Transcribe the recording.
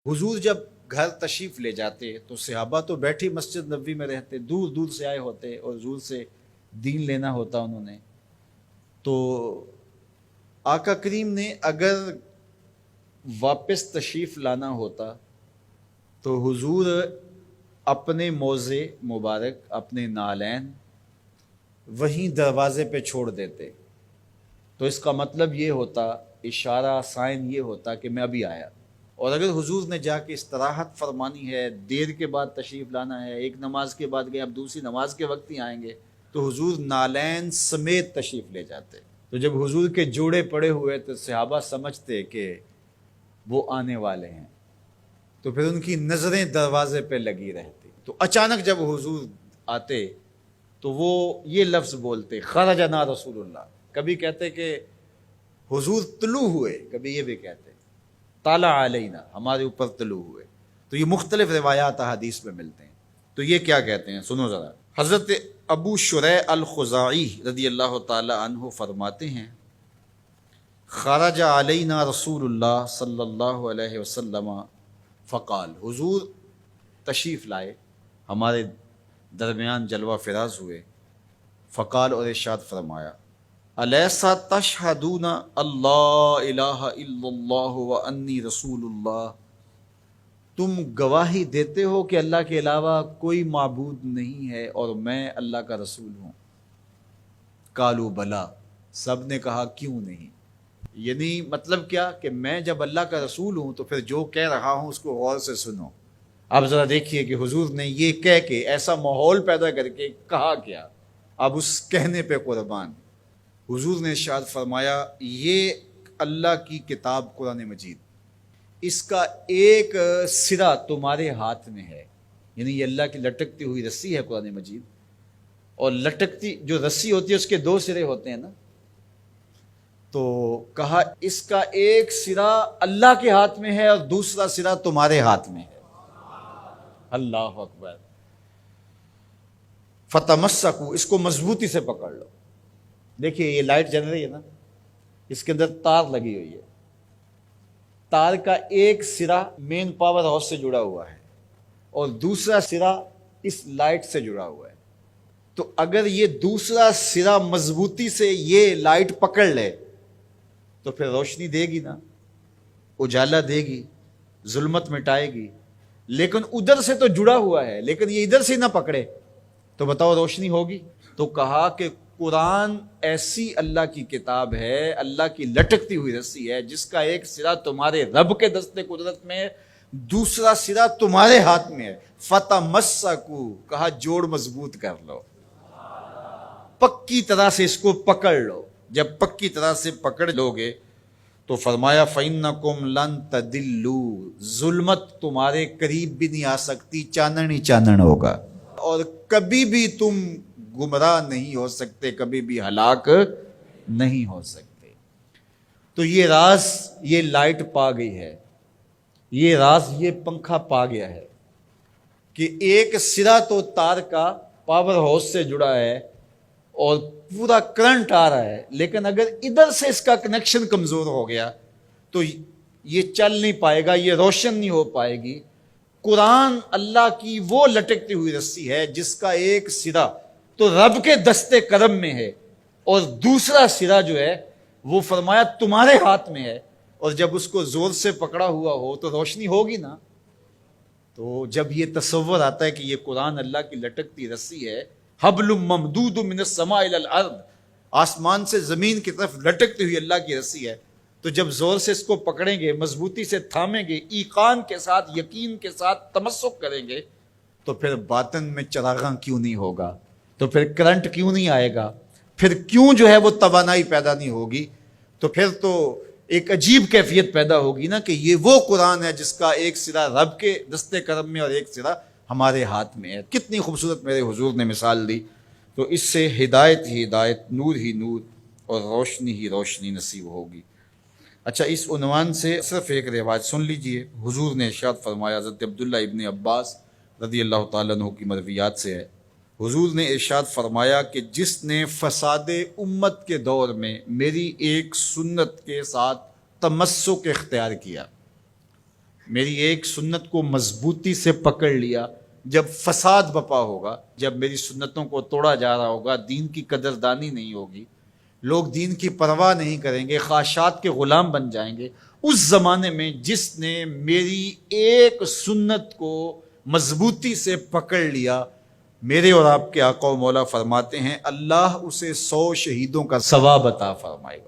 حضور جب گھر تشریف لے جاتے تو صحابہ تو بیٹھی مسجد نبوی میں رہتے، دور دور سے آئے ہوتے اور حضور سے دین لینا ہوتا انہوں نے. تو آقا کریم نے اگر واپس تشریف لانا ہوتا تو حضور اپنے موزے مبارک، اپنے نالین وہیں دروازے پہ چھوڑ دیتے. تو اس کا مطلب یہ ہوتا، اشارہ سائن یہ ہوتا کہ میں ابھی آیا. اور اگر حضور نے جا کے استراحت فرمانی ہے، دیر کے بعد تشریف لانا ہے، ایک نماز کے بعد گئے اب دوسری نماز کے وقت ہی آئیں گے، تو حضور نالین سمیت تشریف لے جاتے. تو جب حضور کے جوڑے پڑے ہوئے تو صحابہ سمجھتے کہ وہ آنے والے ہیں، تو پھر ان کی نظریں دروازے پہ لگی رہتی. تو اچانک جب حضور آتے تو وہ یہ لفظ بولتے، خرجنا رسول اللہ. کبھی کہتے کہ حضور طلوع ہوئے، کبھی یہ بھی کہتے طالع علینا، ہمارے اوپر طلوع ہوئے. تو یہ مختلف روایات حدیث میں ملتے ہیں. تو یہ کیا کہتے ہیں سنو ذرا. حضرت ابو شریح الخزاعی رضی اللہ تعالی عنہ فرماتے ہیں، خرج علینا رسول اللہ صلی اللہ علیہ وسلم فقال، حضور تشریف لائے، ہمارے درمیان جلوہ فراز ہوئے. فقال، اور ارشاد فرمایا، الیسا تشہدون اللہ الہ الا اللہ وانی رسول اللہ، تم گواہی دیتے ہو کہ اللہ کے علاوہ کوئی معبود نہیں ہے اور میں اللہ کا رسول ہوں. قالوا بلا، سب نے کہا کیوں نہیں. یعنی مطلب کیا کہ میں جب اللہ کا رسول ہوں تو پھر جو کہہ رہا ہوں اس کو غور سے سنو. اب ذرا دیکھیے کہ حضور نے یہ کہہ کے ایسا ماحول پیدا کر کے کہا کیا. اب اس کہنے پہ قربان. حضور نے ارشاد فرمایا، یہ اللہ کی کتاب قرآن مجید، اس کا ایک سرا تمہارے ہاتھ میں ہے. یعنی یہ اللہ کی لٹکتی ہوئی رسی ہے قرآن مجید، اور لٹکتی جو رسی ہوتی ہے اس کے دو سرے ہوتے ہیں نا. تو کہا اس کا ایک سرا اللہ کے ہاتھ میں ہے اور دوسرا سرا تمہارے ہاتھ میں ہے. اللہ اکبر. فتمسکو، اس کو مضبوطی سے پکڑ لو. دیکھیے یہ لائٹ جل رہی ہے نا، اس کے اندر تار لگی ہوئی ہے. تار کا ایک سرا مین پاور ہاؤس سے جڑا ہوا ہے اور دوسرا سرا اس لائٹ سے جڑا ہوا ہے. تو اگر یہ دوسرا سرا مضبوطی سے یہ لائٹ پکڑ لے تو پھر روشنی دے گی نا، اجالا دے گی، ظلمت مٹائے گی. لیکن ادھر سے تو جڑا ہوا ہے، لیکن یہ ادھر سے نہ پکڑے تو بتاؤ روشنی ہوگی. تو کہا کہ قرآن ایسی اللہ کی کتاب ہے، اللہ کی لٹکتی ہوئی رسی ہے، جس کا ایک سرا تمہارے رب کے دستے قدرت میں ہے، دوسرا سرا تمہارے ہاتھ میں ہے. فتمسکو، کہا جوڑ مضبوط کر لو، پکی طرح سے اس کو پکڑ لو. جب پکی طرح سے پکڑ لو گے تو فرمایا فَإِنَّكُمْ لَن تَدِلُّوا، ظلمت تمہارے قریب بھی نہیں آ سکتی، چانن ہی چانن ہوگا، اور کبھی بھی تم گمراہ نہیں ہو سکتے، کبھی بھی ہلاک نہیں ہو سکتے. تو یہ راز یہ لائٹ پا گئی ہے، یہ راز یہ پنکھا پا گیا ہے کہ ایک سرا تو تار کا پاور ہاؤس سے جڑا ہے اور پورا کرنٹ آ رہا ہے، لیکن اگر ادھر سے اس کا کنیکشن کمزور ہو گیا تو یہ چل نہیں پائے گا، یہ روشن نہیں ہو پائے گی. قرآن اللہ کی وہ لٹکتی ہوئی رسی ہے جس کا ایک سرا تو رب کے دستے کرم میں ہے اور دوسرا سرا جو ہے وہ فرمایا تمہارے ہاتھ میں ہے، اور جب اس کو زور سے پکڑا ہوا ہو تو روشنی ہوگی نا. تو جب یہ تصور آتا ہے کہ یہ قرآن اللہ کی لٹکتی رسی ہے، حبل ممدود من السماء الى الارض، آسمان سے زمین کی طرف لٹکتی ہوئی اللہ کی رسی ہے، تو جب زور سے اس کو پکڑیں گے، مضبوطی سے تھامیں گے، ایقان کے ساتھ، یقین کے ساتھ تمسک کریں گے، تو پھر باطن میں چراغاں کیوں نہیں ہوگا، تو پھر کرنٹ کیوں نہیں آئے گا، پھر کیوں جو ہے وہ توانائی پیدا نہیں ہوگی. تو پھر تو ایک عجیب کیفیت پیدا ہوگی نا کہ یہ وہ قرآن ہے جس کا ایک سرا رب کے دستے کرم میں اور ایک سرا ہمارے ہاتھ میں ہے. کتنی خوبصورت میرے حضور نے مثال دی. تو اس سے ہدایت ہی ہدایت، نور ہی نور اور روشنی ہی روشنی نصیب ہوگی. اچھا، اس عنوان سے صرف ایک روایت سن لیجئے. حضور نے ارشاد فرمایا، حضرت عبداللہ ابن عباس رضی اللہ تعالیٰ عنہ کی مرویات سے ہے، حضور نے ارشاد فرمایا کہ جس نے فساد امت کے دور میں میری ایک سنت کے ساتھ تمسک اختیار کیا، میری ایک سنت کو مضبوطی سے پکڑ لیا، جب فساد بپا ہوگا، جب میری سنتوں کو توڑا جا رہا ہوگا، دین کی قدردانی نہیں ہوگی، لوگ دین کی پرواہ نہیں کریں گے، خواہشات کے غلام بن جائیں گے، اس زمانے میں جس نے میری ایک سنت کو مضبوطی سے پکڑ لیا، میرے اور آپ کے آقا و مولا فرماتے ہیں اللہ اسے 100 شہیدوں کا ثواب عطا فرمائے گا۔